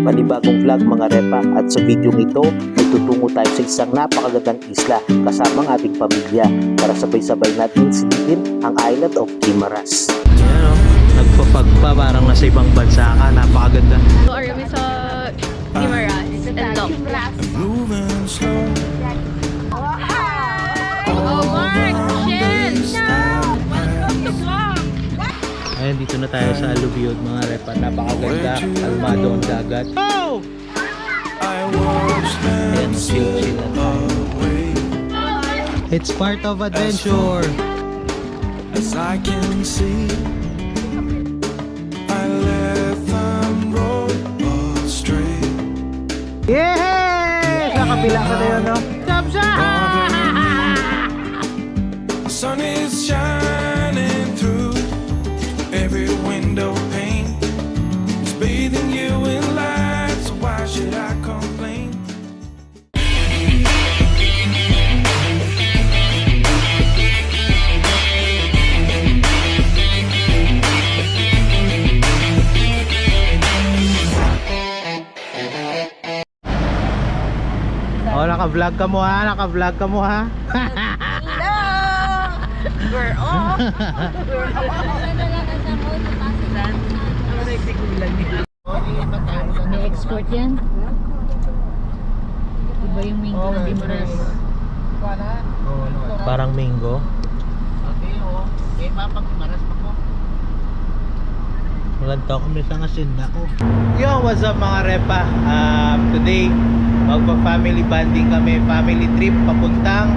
panibagong vlog mga repa, at sa video ito ay tutungo tayo sa isang napakagandang isla kasama ang ating pamilya para sabay-sabay natin silipin ang island of Guimaras. Ayan o, nagpapagpa parang nasa ibang bansa ka, napakaganda. So, are kami sa Guimaras and Loc. Oh, Mark! Shit! No! Welcome to vlog! Ayan, dito na tayo sa Alubiod mga repa, napakaganda, kalmado ang dagat. Oh! Ayan, chill na tayo. It's part of adventure. As I can see, I let them roll astray. Yeah! Sa kabila ka na yun, no? The sun is shining through every window pane. It's bathing you in light, so why should I complain? Oh, naka-vlog ka mo ha, naka-vlog ka mo ha. We're off! May export yan. Iba yung mango ng Guimaras. Parang mango. Maganto kami sa asinda ko. Yo, what's up mga repa? Today, magpa-family bonding kami. Family trip papuntang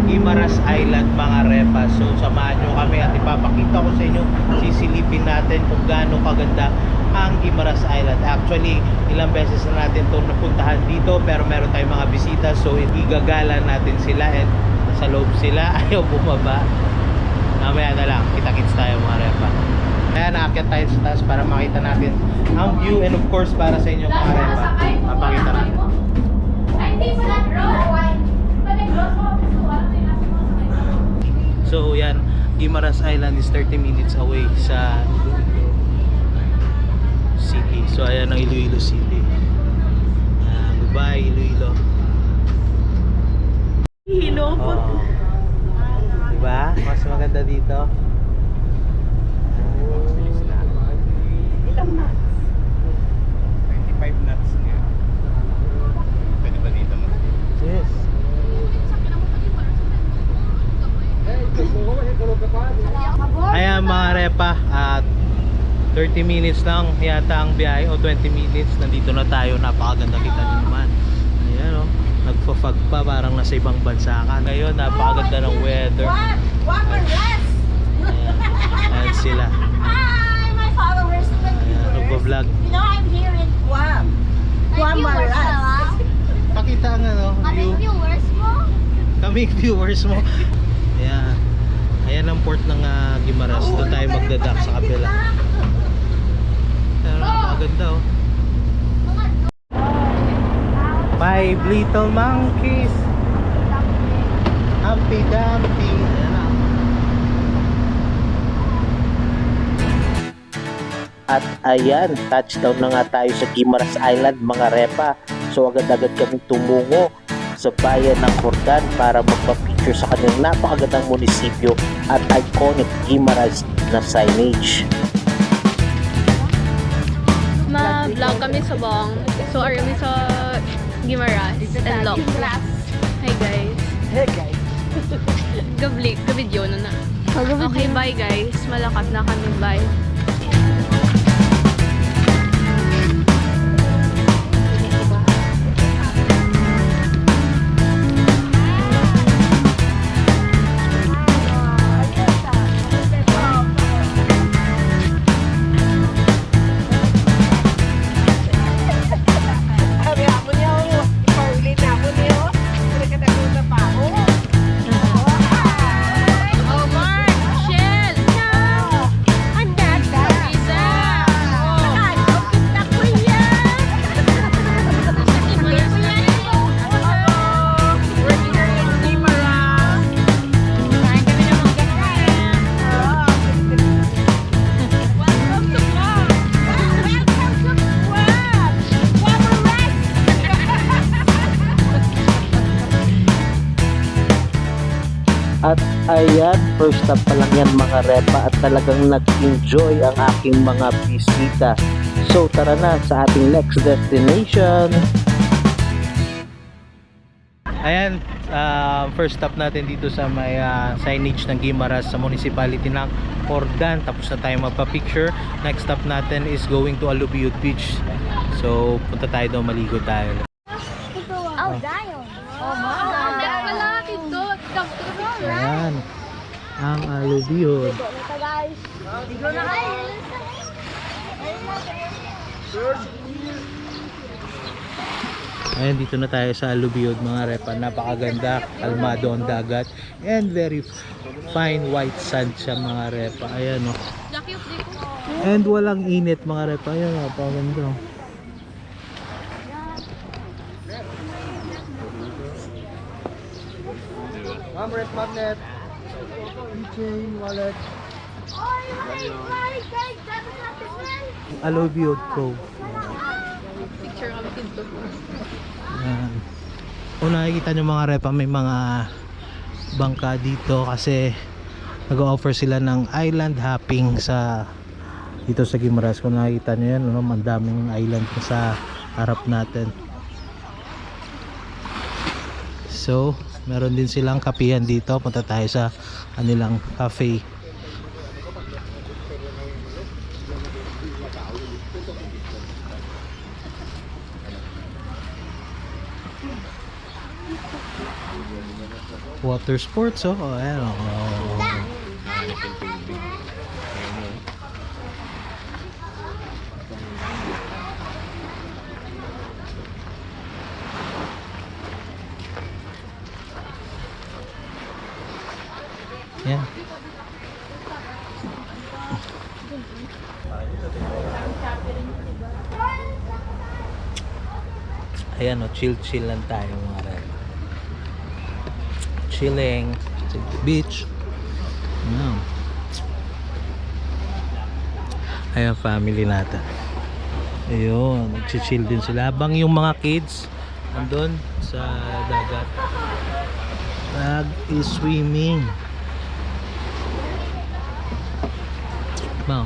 Guimaras Island mga repa. So, samahan nyo kami at ipapakita ko sa inyo. Sisilipin natin kung gaano kaganda ang Guimaras Island. Actually, ilang beses na natin itong napuntahan dito, pero meron tayong mga bisita. So, igagala natin sila and sa loob sila. Ayaw bumaba. Mamaya na lang, kita-kits tayo mga repa. Kaya naakyat tayo sa taas para makita natin ang view, and of course para sa inyo mga repa, mapakita natin. So yan, Guimaras Island is 30 minutes away sa Iloilo City. So ayan ang Iloilo City. Goodbye Iloilo. Oh. Diba? Mas maganda dito. Ilang knots? 25 knots nga. Pwede ba dito mas? Yes. Ayan mga repa, at 30 minutes lang yata ang biyahe o 20 minutes, nandito na tayo. Napakaganda kita din naman. Ayan o, nagpa-fog pa parang nasa ibang bansa ka. Ngayon napakaganda ng weather. Ayan, ayan sila. Hi, my followers and Ayan, nagpa-vlog. You know, I'm here in Guam. Guam Maras. Pakita ang ano, view. viewers mo? Kami viewers mo. Ayan. Ayan ang port ng Guimaras. Doon tayo magdadak sa kabila. Pero napakaganda oh. 5 little monkeys, Humpty Dumpty. Ayan na. At ayan, touchdown na nga tayo sa Guimaras Island mga repa. So agad-agad kaming tumungo sa bayan ng Hordan para magpa-picture sa kanyang napakagandang munisipyo at iconic Guimaras na signage. Ma-vlog kami sa Bong. So, are kami sa Guimaras and Loc. Hi guys. Hey guys. Ka-video na na. Okay, bye guys. Malakat na kami. Bye. Oh, Mark! Shell! No! I'm not Ayan, first stop pa lang yan mga repa at talagang nag-enjoy ang aking mga bisita. So tara na sa ating next destination. Ayan, first stop natin dito sa may signage ng Guimaras sa municipality ng Hordan. Tapos na tayo magpa-picture. Next stop natin is going to Alubiud Beach. So punta tayo doon, maligo tayo. Oh, Zion. Oh, wala dito. Ayan, ang Alubiud. Ayan, dito na tayo sa Alubiud mga repa. Napakaganda, kalmado ang dagat and very fine white sand siya mga repa. Ayan o. And walang init mga repa. Ayan o, napakaganda. Ma'am, red magnet. Keychain, wallet. Alubiud Cove. Picture kami dito. Ayan. Kung nakikita nyo mga repa, may mga bangka dito kasi nag-offer sila ng island hopping sa dito sa Guimaras. Kung nakikita nyo yan, ano, ang daming island sa harap natin. So meron din silang kapihan dito. Punta tayo sa kanilang cafe. Water sports, oh. Oh, ayan, oh. Yan. Ayan, oh, chill lang tayo mga rin. Chilling sa beach. Ayan, family natin. Ayun, nag-chill din sila habang yung mga kids andun sa dagat nag-swimming. Wow.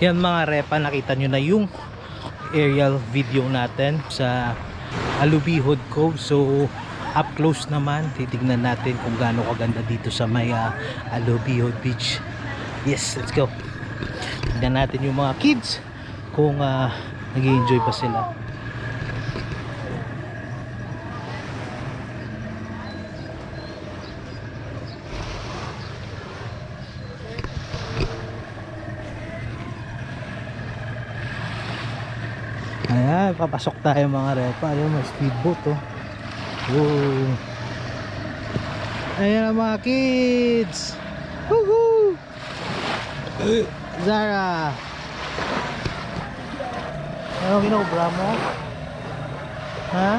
Yan mga repa, nakita nyo na yung aerial video natin sa Alubiud Cove. So up close naman, titignan natin kung gaano kaganda dito sa may Alubiud Beach. Yes, let's go. Tignan natin yung mga kids kung nag-enjoy pa sila. Ayan, papasok tayo mga repa. Ayun, may speedboat, oh. Whoa. Ayan ang mga kids. Woohoo! Zara, ano ginobra mo? Ha?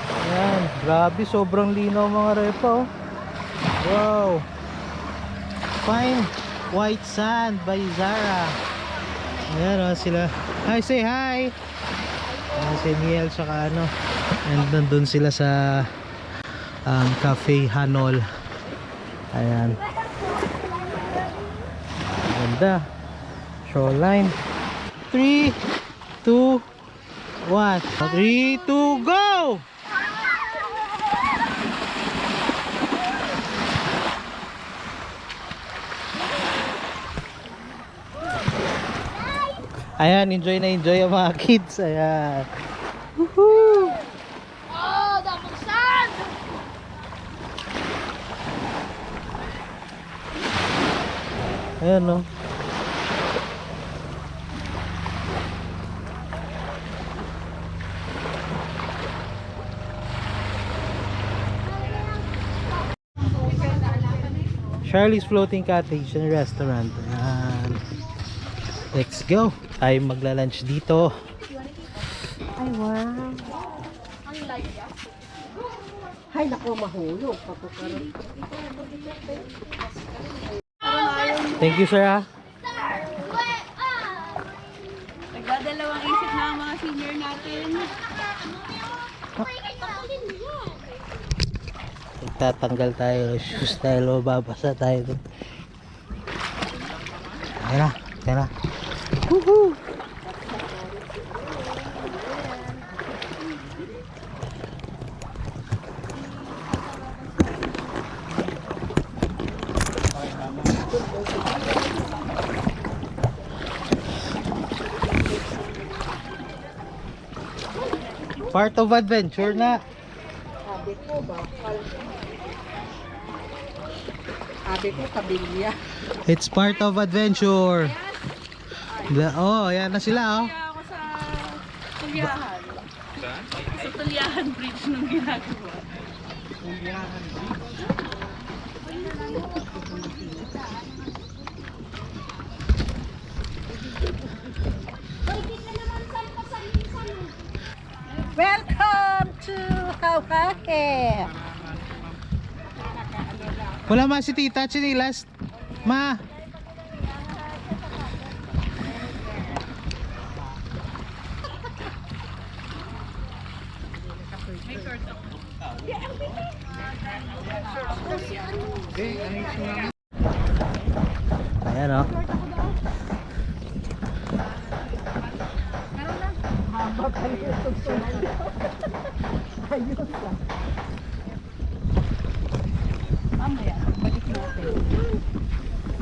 Ayan, grabe, sobrang linaw mga repa, oh. Wow. Fine white sand by Zara. Ayan, oh, sila. Hi, say hi. Si Miel saka ano. And nandun sila sa Cafe Hanol. Ayan. Ganda. Shoreline. 3, 2, 1. 3, 2, go! Ayan, enjoy na enjoy ang mga kids. Ayan. Woohoo! Oh, dapat sand! Ayan, no. Charlie's Floating Cottage and Restaurant. Ayan. Let's go. Tayo magla-lunch dito. Ay, wow. Ay, naku, mahulog. Papukarap. Thank you, sir. Ah. Nagdadalawang isip na ang mga senior natin. Tatanggal tayo shoes dahil mababasa tayo dun. Ayan na, ayan na. Woohoo! Part of adventure na. Sabi ko, kabilya. It's part of adventure. Oh, ayan na sila, oh. Ako sa Tulyahan. Sa Tulyahan Bridge nung ginagawa. Welcome to Hawaii. Wala ma si tita, chinilas. Ma. Ayan, oh. Mamaya, balik natin.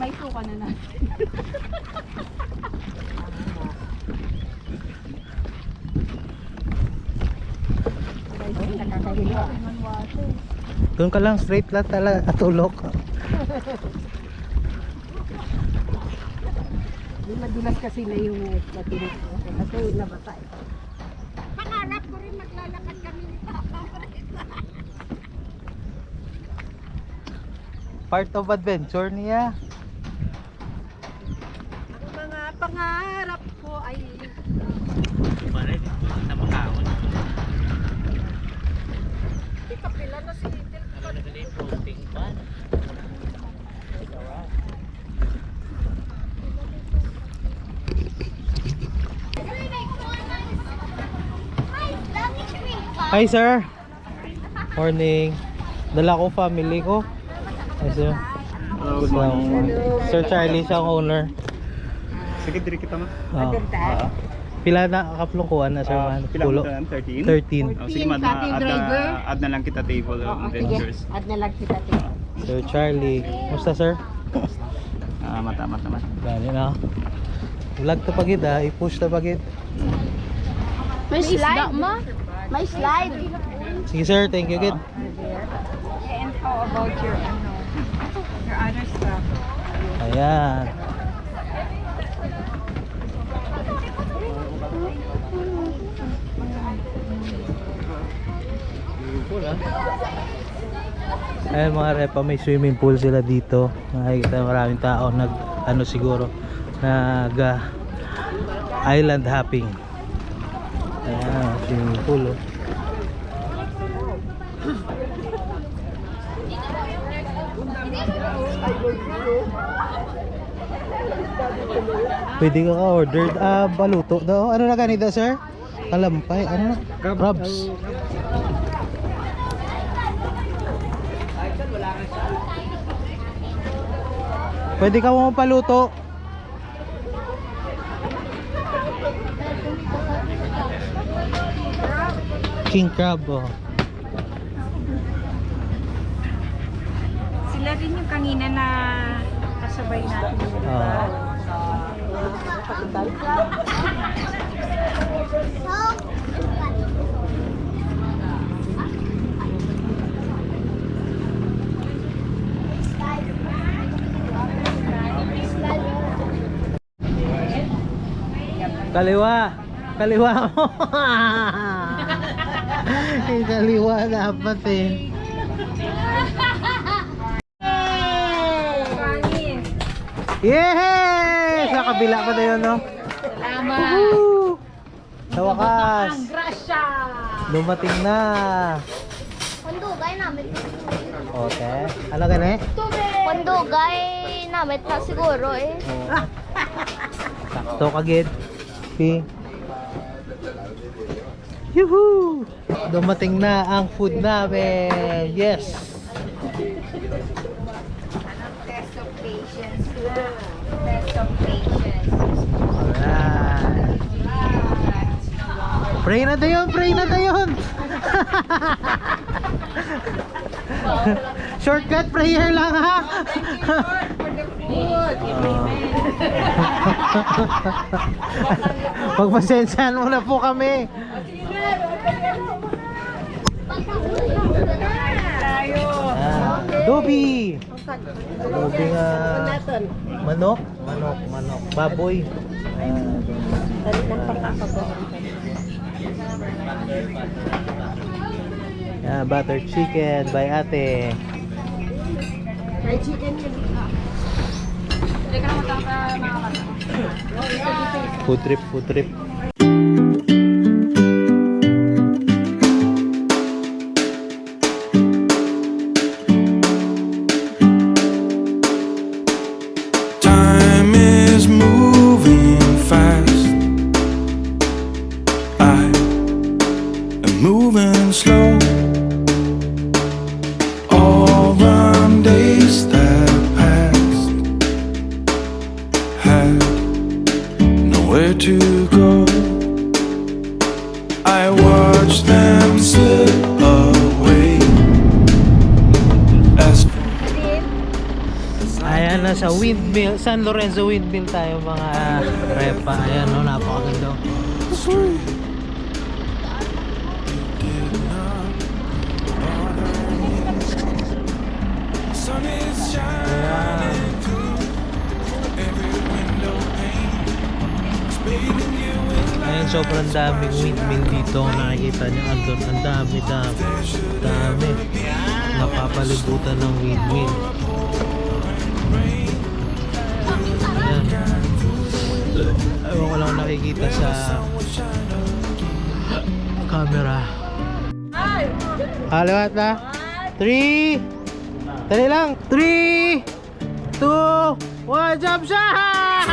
May suka na natin. Doon ka lang, straight lang talaga, tulok. Madulas kasi na yung matinig ko. Kasi nabasa eh. Pangarap ko rin maglalakad kami ni Papa. Part of adventure niya. Ang mga pangarap ko ay... Ikapila na si Little. Hi, sir. Morning. Dala ko family ko. Hi, sir. Good morning. Sir Charlie, siya ang owner. Sige, diri kita ma. Oh. Pila na kaplungkuan na, sir? Pila Pulo? mo tanan? 13? 13. Oh, sige, ma, add na lang kita table of adventures. At na lang kita tingnan. Sir Charlie. Musta, sir? Mata. Gani na. Vlog to pagid, ha? I-push to pagid. May slide, ma? May slide. Sige, sir. Thank you, kid. And how about your other stuff? Ayan. Ayan mga repa, may swimming pool sila dito. Nakikita maraming tao nag siguro nag island hopping. Ayan, swimming pool, oh. Pwede ka order baluto daw. Ano na ganito, sir? Kalampay, ano? Crabs. Pwede ka mo paluto. King crab, oh. Sila din yung kanina na kasabay natin, di ba? Kaliwa. Kaliwa mo. Eh, kaliwa dapat eh. Yay! Sa kabila pa tayo, no? Salamat! Woohoo! Sa wakas, Grasya! dumating na. Pandugay namin. Okay. Ano gani? Pandugay namin na siguro eh. Sakto kagid. Pi. Yuhu! Dumating na ang food namin. Yes. Test of patience. Test of patience. Alright. Pray na tayo, pray na tayo. Shortcut prayer lang ha. Pagpasensyahan mo na po kami. Dobi. Dobi nga manok, baboy. Butter chicken by ate. May chicken yun. Hindi ka na matangka mga kata. Food trip, food trip. Time is moving fast. I am moving slow. All the days that passed had nowhere to go. I watched them slip away as Ayan na sa windmill, San Lorenzo windmill tayo mga repa. Ayan no, napakaganda. sun is shining through every window pane. It's bathing you in light. Ayan, sobrang daming windmill dito. Nakikita nyo, andun, ang dami. Napapalibutan ng windmill. Ayan. Ewan ko lang nakikita sa camera. Halawat na. 3. Dali lang. 3, 2, 1, jump shot!